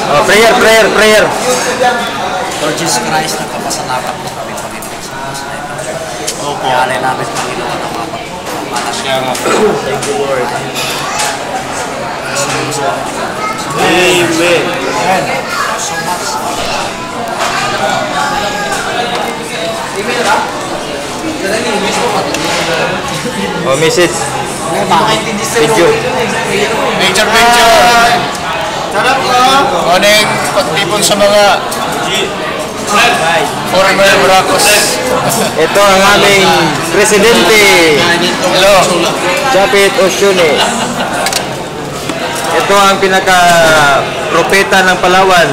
Oh, prayer. Lord Jesus Christ, nagpapasalamat po kami, Panginoon, sa oras na ito. Opo. Ialay namin, Panginoon, ang mga pagpapamalan. Siya nga po. Thank you, Lord. Amen. So much. Oh, message. Video. Picture. Sarap po. Morning, pagtipon sa mga former Buracos. Ito ang aming presidente. Hello. Japit Osyone. Ito ang pinaka-propeta ng Palawan.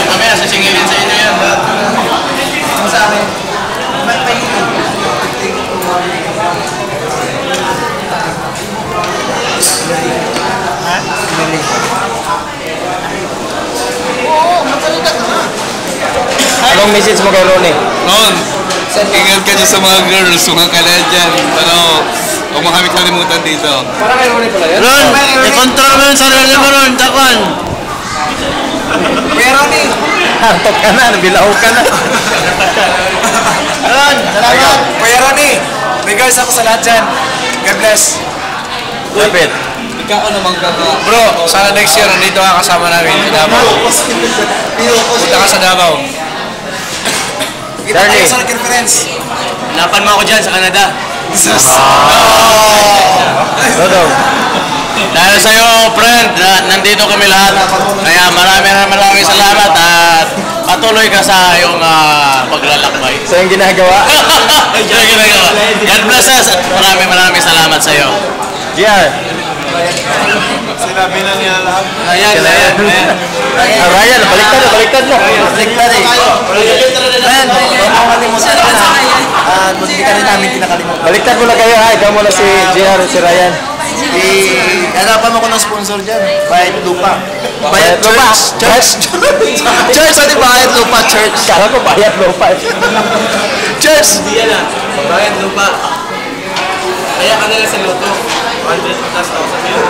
Mamaya sasingilin sa inyo yan. Sa akin, Anong message mo kay Ronnie? Ron, ingat ka dyan sa mga girls, mga kalaya dyan. Pero, huwag mo kami kalimutan dito. Para kay Ronnie pala yan? Ron, i-control mo yung sarili mo, Ron. Takwan. Kuya Ronnie! Hantok ka na, nabilaw ka na. Ron, salamat! Kuya Ronnie! Regards ako sa lahat dyan. God bless. Japit. Bro, sana next year, nandito ka kasama namin sa Davao. Punta ka sa Davao. Kita tayo sa conference. Hanapan mo ako dyan sa Canada. Dodo. Dahil sa'yo, friend, nandito kami lahat. Kaya maraming salamat at patuloy ka sa iyong paglalakbay. Sa yung ginagawa. God bless us at maraming salamat sa'yo. GR. Sinabi na niya lahat. Ryan. Ryan, baliktad mo. Baliktad eh. Ryan, makakalimutan ka na. At hindi ka rin namin kinakalimutan. Baliktad mo na kayo ha. Ikaw muna si GR, si Ryan. Hanapan mo ko ng sponsor dyan. Bayad Lupa. Bayad Lupa. Church. Church, ano Bayad Lupa Church? Kala ko Bayad Lupa. Church! Bayad Lupa. Kaya ka nila sa loto. 100,000 yun.